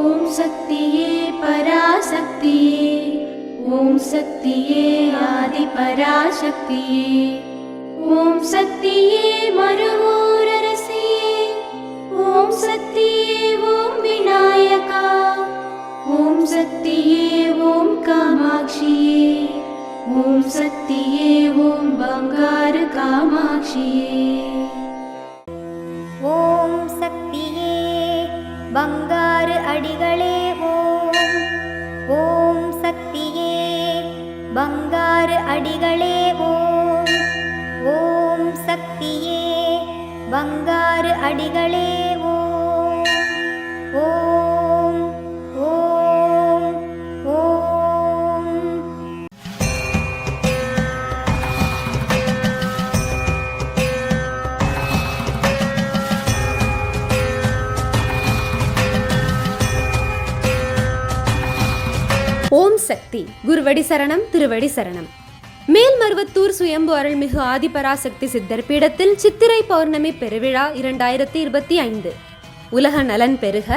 ஓம் சக்தியே பராசக்தியே, ஓம் சக்தியே ஆதி பராசக்தியே, ஓம் சக்தியே மறுவூரரசியே, ஓம் சக்தியே ஓம் விநாயகா, ஓம் சக்தியே ஓம் காமாட்சியே, ஓம் சக்தியே ஓம் பங்காரு காமாட்சியே. ஓம் சக்தியே பங்காரு அடிகளே ஓம், ஓம் சக்தியே பங்காரு அடிகளே ஓம், ஓம் சக்தியே பங்காரு அடிகளே ஓம், ஓம் ஓம் ஓம். ஓம் சக்தி. குருவடி சரணம், திருவடி சரணம். மேல்மருவத்தூர் சுயம்பு அருள்மிகு ஆதிபராசக்தி சித்தர் பீடத்தில் சித்திரை பௌர்ணமி பெருவிழா 2025. உலக நலன் பெருக,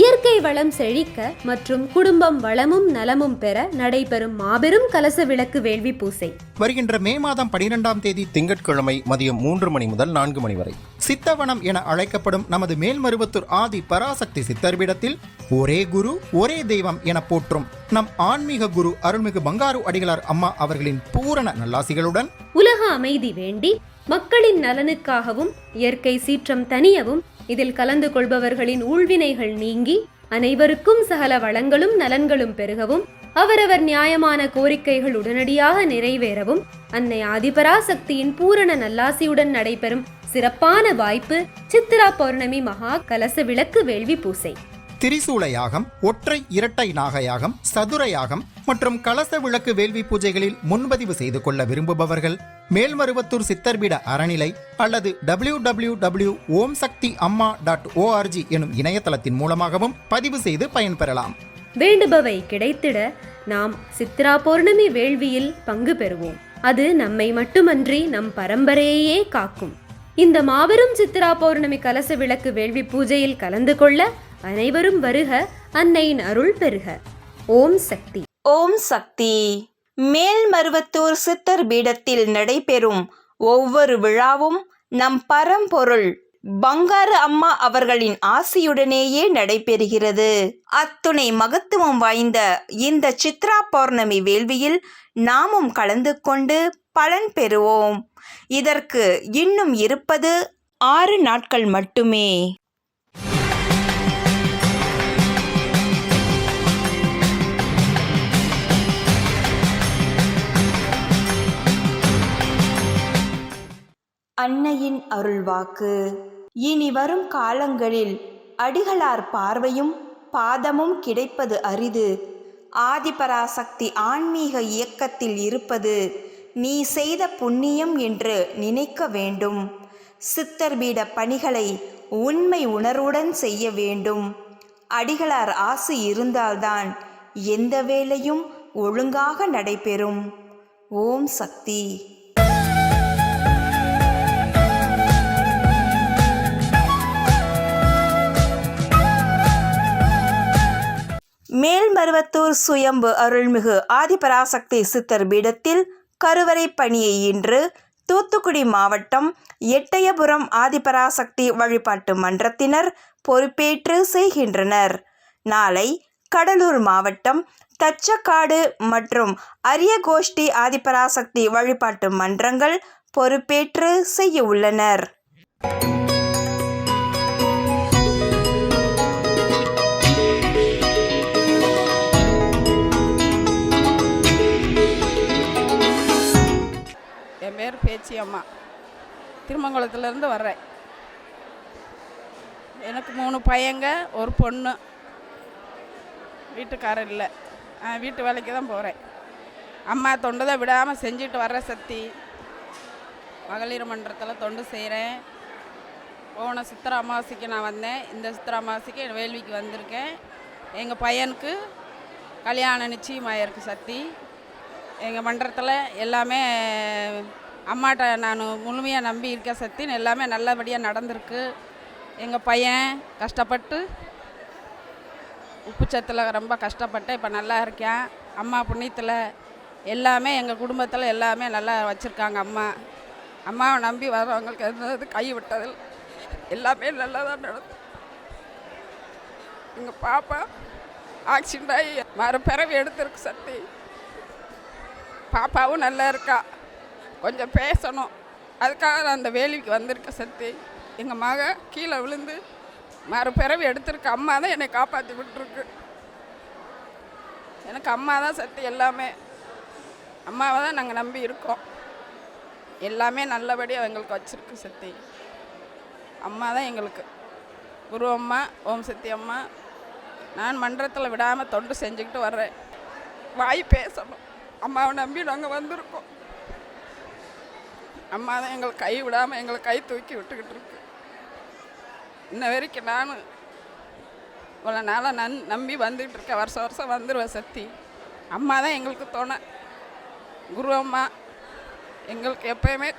இயற்கை வளம் செழிக்க மற்றும் குடும்பம் வளமும் நலமும் பெற நடைபெறும் மாபெரும் கலச விளக்கு வேள்வி பூசை வருகின்ற மே மாதம் 12ஆம் தேதி திங்கட்கிழமை மதியம் 3 மணி முதல் 4 மணி வரை சித்தவனம் என அழைக்கப்படும் நமது மேல்மருவத்தூர் ஆதி பராசக்தி சித்தர் பீடத்தில் ஒரே குரு ஒரே தெய்வம் என போற்றும் நம் ஆன்மீக குரு அருள்மிகு பங்காரு அடிகளார் அம்மா அவர்களின் பூரண நல்லாசிகளுடன் உலக அமைதி வேண்டி மக்களின் நலனுக்காகவும் இயற்கை சீற்றம் தணியவும் இதில் கலந்து கொள்பவர்களின் ஊழ்வினைகள் நீங்கி அனைவருக்கும் சகல வளங்களும் நலன்களும் பெருகவும் அவரவர் நியாயமான கோரிக்கைகள் உடனடியாக நிறைவேறவும் அன்னை ஆதிபராசக்தியின் பூரண நல்லாசியுடன் நடைபெறும் சிறப்பான வாய்ப்பு சித்திரா பௌர்ணமி மகா கலச விளக்கு வேள்வி பூசை. திரிசூல யாகம், ஒற்றை இரட்டை நாகயாகம், சதுர யாகம் மற்றும் கலச விளக்கு வேள்வி பூஜைகளில் முன்பதிவு செய்து கொள்ள விரும்புபவர்கள் மேல்மருவத்தூர் சித்தர்பீட அறநிலை அல்லது www.omsaktiamma.org எனும் இணையதளத்தின் மூலமாகவும் பதிவு செய்து பயன்பெறலாம். வேண்டுபவை கிடைத்திட நாம் சித்திரா பௌர்ணமி வேள்வியில் பங்கு பெறுவோம். அது நம்மை மட்டுமன்றி நம் பரம்பரையே காக்கும். இந்த மாபெரும் சித்திரா பௌர்ணமி கலச விளக்கு வேள்வி பூஜையில் கலந்து கொள்ள அனைவரும் வருக. அன்னையின் அருள் பெருக. ஓம் சக்தி. ஓம் சக்தி. மேல்மருவத்தூர் சித்தர் பீடத்தில் நடைபெறும் ஒவ்வொரு விழாவும் நம் பரம்பொருள் பங்காரு அம்மா அவர்களின் ஆசியுடனேயே நடைபெறுகிறது. அத்துணை மகத்துவம் வாய்ந்த இந்த சித்ரா பௌர்ணமி வேள்வியில் நாமும் கலந்து கொண்டு பலன் பெறுவோம். இதற்கு இன்னும் இருப்பது 6 நாட்கள் மட்டுமே. அன்னையின் அருள்வாக்கு. இனி வரும் காலங்களில் அடிகளார் பார்வையும் பாதமும் கிடைப்பது அரிது. ஆதிபராசக்தி ஆன்மீக இயக்கத்தில் இருப்பது நீ செய்த புண்ணியம் என்று நினைக்க வேண்டும். சித்தர்பீட பணிகளை உண்மை உணர்வுடன் செய்ய வேண்டும். அடிகளார் ஆசி இருந்தால்தான் எந்த வேலையும் ஒழுங்காக நடைபெறும். ஓம் சக்தி. மேல்மருவத்தூர் சுயம்பு அருள்மிகு ஆதிபராசக்தி சித்தர் பீடத்தில் கருவறை பணியை இன்று தூத்துக்குடி மாவட்டம் எட்டயபுரம் ஆதிபராசக்தி வழிபாட்டு மன்றத்தினர் பொறுப்பேற்று செய்கின்றனர். நாளை கடலூர் மாவட்டம் தச்சக்காடு மற்றும் அரியகோஷ்டி ஆதிபராசக்தி வழிபாட்டு மன்றங்கள் பொறுப்பேற்று செய்ய உள்ளனர். என் பேர் பேச்சி அம்மா, திருமங்கலத்துலேருந்து வர்றேன். எனக்கு 3 பையங்க, ஒரு பொண்ணு. வீட்டுக்காரர் இல்லை, வீட்டு வேலைக்கு தான் போகிறேன். அம்மா தொண்டு தான் விடாமல் செஞ்சுட்டு வர்ற சக்தி. மகளிர் மன்றத்தில் தொண்டு செய்கிறேன். போன சித்திரை அமாவாசைக்கு நான் வந்தேன். இந்த சித்திரை அமாவாசைக்கு வேள்விக்கு வந்திருக்கேன். எங்கள் பையனுக்கு கல்யாணம் நிச்சயமாயிருக்கு சக்தி. எங்கள் மன்றத்தில் எல்லாமே அம்மாட்ட நான் முழுமையாக நம்பி இருக்க சக்தின்னு எல்லாமே நல்லபடியாக நடந்திருக்கு. எங்கள் பையன் கஷ்டப்பட்டு உப்புச்சத்தில் ரொம்ப கஷ்டப்பட்டேன். இப்போ நல்லா இருக்கேன். அம்மா புண்ணியத்தில் எல்லாமே எங்கள் குடும்பத்தில் எல்லாமே நல்லா வச்சுருக்காங்க. அம்மாவை நம்பி வரவங்களுக்கு எதாவது கை விட்டதில் எல்லாமே நல்லா தான் நடக்கும். எங்கள் பாப்பா ஆக்சிடென்ட் ஆகி மறுபிறவி எடுத்திருக்கு சக்தி. பாப்பாவும் நல்லா இருக்கா. கொஞ்சம் பேசணும், அதுக்காக நான் அந்த வேலிக்கு வந்திருக்கேன் சக்தி. எங்கள் மக கீழே விழுந்து மறுபிறவி எடுத்திருக்கு. அம்மா தான் என்னை காப்பாற்றி விட்டுருக்கு. எனக்கு அம்மா தான் சக்தி. எல்லாமே அம்மாவை தான் நாங்கள் நம்பி இருக்கோம். எல்லாமே நல்லபடியாக எங்களுக்கு வச்சுருக்கு சக்தி. அம்மா தான் எங்களுக்கு குரு அம்மா, ஓம் சக்தி அம்மா. நான் மன்றத்தில் விடாமல் தொண்டு செஞ்சுக்கிட்டு வர்றேன். வாய் பேசணும், அம்மாவை நம்பி நாங்கள் வந்திருக்கோம். அம்மா தான் எங்களை கை விடாமல் எங்களை கை தூக்கி விட்டுக்கிட்டு இருக்கு. இன்ன வரைக்கும் நான் இவ்வளோ நாளாக நம்பி வந்துக்கிட்டு இருக்கேன். வருஷம் வருஷம் வந்துடுவேன் சக்தி. அம்மா தான் எங்களுக்கு துணை. குரு அம்மா எங்களுக்கு எப்பயுமே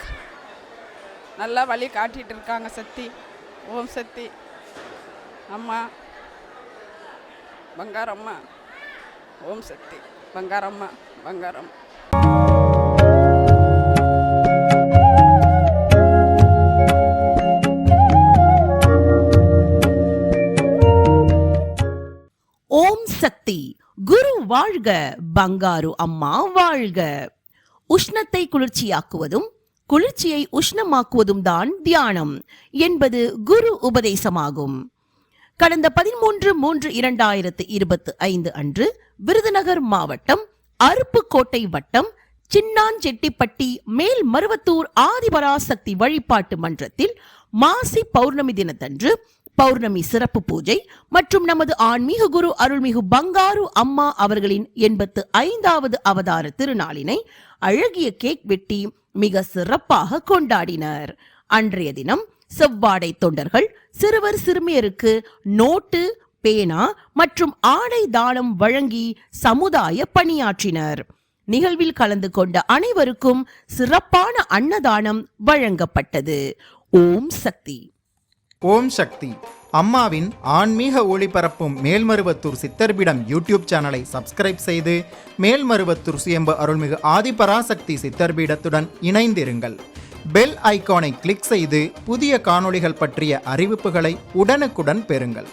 நல்லா வழி காட்டிகிட்டு இருக்காங்க சக்தி. ஓம் சக்தி அம்மா, பங்காரம்மா, ஓம் சக்தி, பங்காரம்மா, பங்காரம். ஓம் சக்தி. குரு வாழ்க, பங்காரு அம்மா வாழ்க. உஷ்ணத்தை குளிர்ச்சியாக்குவதும் குளிர்ச்சியை உஷ்ணமாக்குவதும் தான் தியானம் என்பது குரு உபதேசமாகும். கடந்த 13/3/2025 அன்று விருதுநகர் மாவட்டம் அருப்புக்கோட்டை வட்டம் சின்னாஞ்செட்டிப்பட்டி மேல்மருவத்தூர் ஆதிபராசக்தி வழிபாட்டு மன்றத்தில் மாசி பௌர்ணமி தினத்தன்று பௌர்ணமி சிறப்பு பூஜை மற்றும் நமது ஆன்மீக குரு அருள்மிகு பங்காரு அம்மா அவர்களின் 85வது அவதார திருநாளினை அழகிய கேக் வெட்டி மிக சிறப்பாக கொண்டாடினர். அன்றைய தினம் செவ்வாடை தொண்டர்கள் சிறுவர் சிறுமியருக்கு நோட்டு, பேனா மற்றும் ஆடை தானம் வழங்கி சமுதாய பணியாற்றினர். நிகழ்வில் கலந்து கொண்ட அனைவருக்கும் சிறப்பான அன்னதானம் வழங்கப்பட்டது. ஓம் சக்தி. ஓம் சக்தி. அம்மாவின் ஆன்மீக ஒளிபரப்பும் மேல்மருவத்தூர் சித்தர்பீடம் யூடியூப் சேனலை சப்ஸ்கிரைப் செய்து மேல்மருவத்தூர் சுயம்பு அருள்மிகு ஆதிபராசக்தி சித்தர்பீடத்துடன் இணைந்திருங்கள். பெல் ஐகானை கிளிக் செய்து புதிய காணொளிகள் பற்றிய அறிவிப்புகளை உடனுக்குடன் பெறுங்கள்.